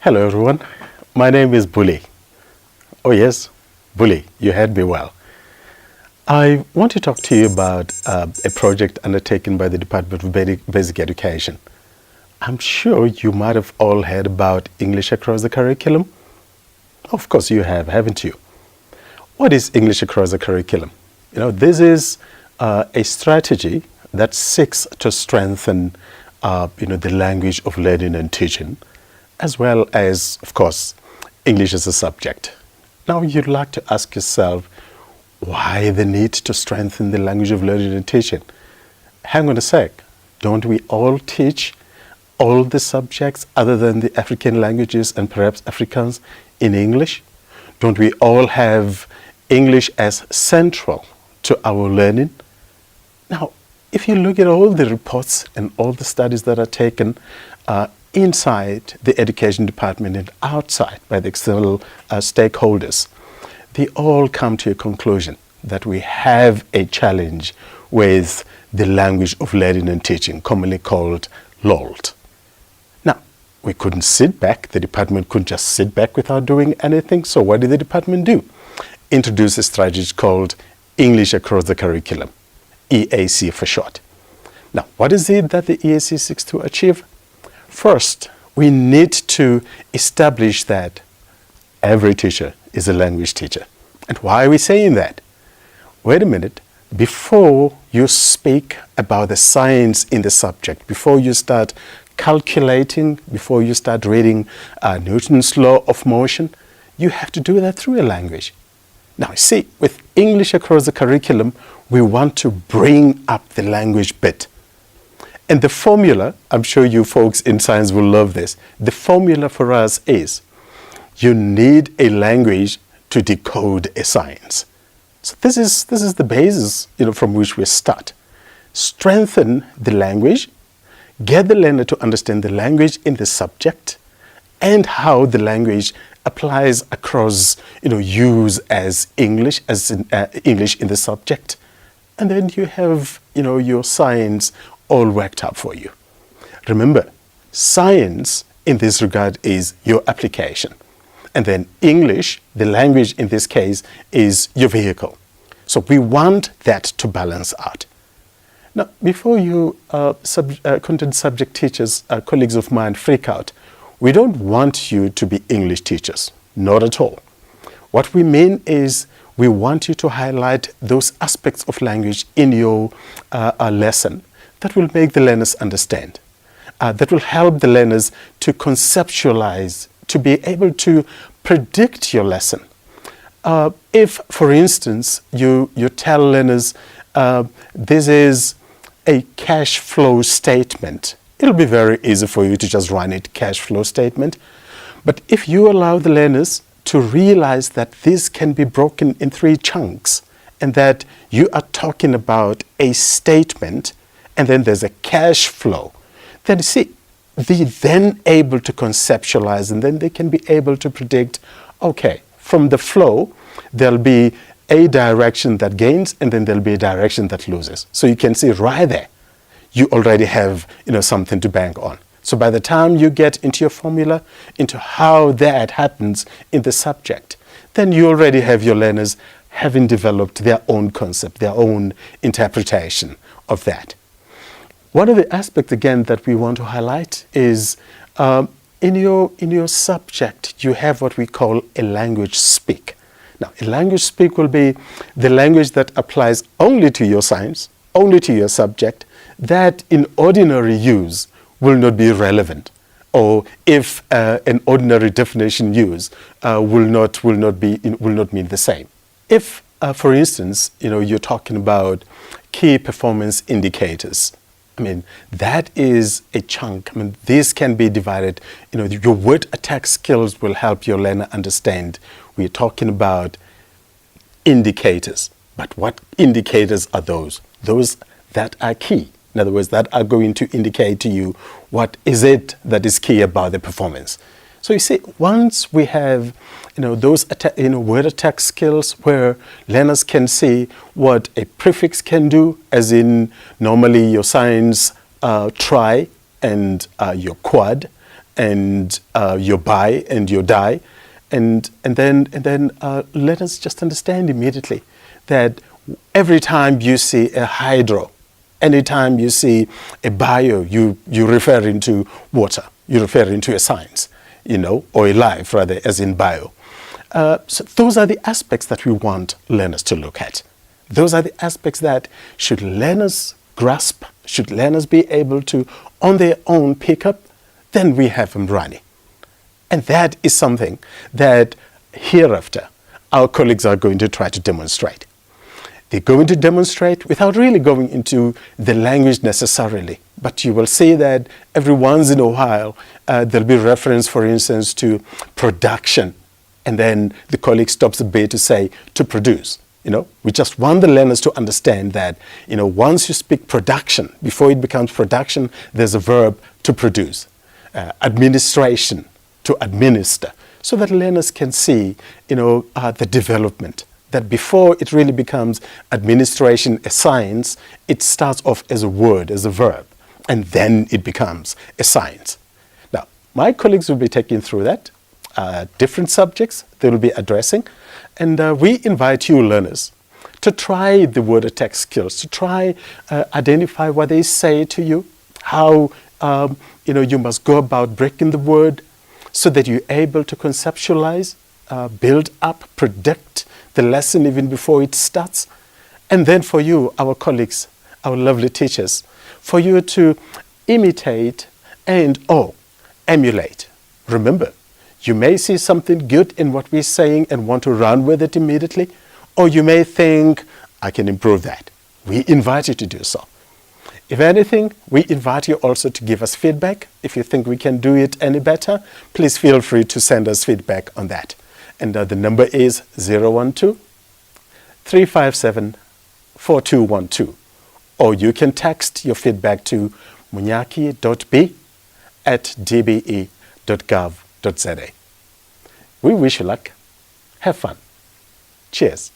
Hello everyone, my name is Bully. Oh yes, Bully, you heard me well. I want to talk to you about a project undertaken by the Department of Basic Education. I'm sure you might have all heard about English across the curriculum. Of course you have, haven't you? What is English across the curriculum? This is a strategy that seeks to strengthen the language of learning and teaching, as well as, of course, English as a subject. Now, you'd like to ask yourself, why the need to strengthen the language of learning and teaching? Hang on a sec. Don't we all teach all the subjects other than the African languages and perhaps Afrikaans in English? Don't we all have English as central to our learning? Now, if you look at all the reports and all the studies that are taken inside the education department and outside by the external stakeholders, they all come to a conclusion that we have a challenge with the language of learning and teaching, commonly called LOLT. Now, we couldn't sit back. The department couldn't just sit back without doing anything. So what did the department do? Introduce a strategy called English Across the Curriculum, EAC for short. Now, what is it that the EAC seeks to achieve? First, we need to establish that every teacher is a language teacher. And why are we saying that? Wait a minute. Before you speak about the science in the subject, before you start calculating, before you start reading Newton's law of motion, you have to do that through a language. Now, see, with English across the curriculum, we want to bring up the language bit. And the formula, I'm sure you folks in science will love this, the formula for us is, you need a language to decode a science. So this is the basis, from which we start. Strengthen the language, get the learner to understand the language in the subject, and how the language applies across, use as English, English in the subject. And then you have, your science all worked out for you. Remember, science in this regard is your application. And then English, the language in this case, is your vehicle. So we want that to balance out. Now, before you content subject teachers, colleagues of mine, freak out, we don't want you to be English teachers, not at all. What we mean is we want you to highlight those aspects of language in your lesson that will make the learners understand, that will help the learners to conceptualize, to be able to predict your lesson. If, for instance, you tell learners this is a cash flow statement, it'll be very easy for you to just run it, cash flow statement. But if you allow the learners to realize that this can be broken in 3 chunks, and that you are talking about a statement, and then there's a cash flow, then see, they're then able to conceptualize, and then they can be able to predict, okay, from the flow, there'll be a direction that gains, and then there'll be a direction that loses. So you can see right there, you already have, something to bank on. So by the time you get into your formula, into how that happens in the subject, then you already have your learners having developed their own concept, their own interpretation of that. One of the aspects, again, that we want to highlight is in your subject, you have what we call a language speak. Now, a language speak will be the language that applies only to your science, only to your subject, that in ordinary use will not be relevant, or if an ordinary definition used will not mean the same. If, for instance, you're talking about key performance indicators, that is a chunk. This can be divided. Your word attack skills will help your learner understand. We're talking about indicators. But what indicators are those? Those that are key. In other words, that are going to indicate to you what is it that is key about the performance. So you see, once we have, those word attack skills where learners can see what a prefix can do, as in normally your science try and your quad, and your buy and your die, and then let us just understand immediately that every time you see a hydro, anytime you see a bio, you refer into water, you refer into a science, or a life rather, as in bio. So those are the aspects that we want learners to look at. Those are the aspects that should learners grasp, should learners be able to, on their own, pick up, then we have them running. And that is something that hereafter our colleagues are going to try to demonstrate. They're going to demonstrate without really going into the language necessarily, but you will see that every once in a while there'll be reference, for instance, to production, and then the colleague stops a bit to say to produce. We just want the learners to understand that, once you speak production, before it becomes production, there's a verb to produce. Administration, to administer, so that learners can see, the development. That before it really becomes administration, a science, it starts off as a word, as a verb, and then it becomes a science. Now, my colleagues will be taking through that, different subjects they will be addressing, and we invite you learners to try the word attack skills, to try identify what they say to you, how you must go about breaking the word so that you're able to conceptualize, build up, predict the lesson even before it starts. And then for you, our colleagues, our lovely teachers, for you to imitate and emulate. Remember, you may see something good in what we're saying and want to run with it immediately, or you may think, I can improve that. We invite you to do so. If anything, we invite you also to give us feedback. If you think we can do it any better, please feel free to send us feedback on that. And the number is 012-357-4212. Or you can text your feedback to monyaki.b@dbe.gov.za. We wish you luck. Have fun. Cheers.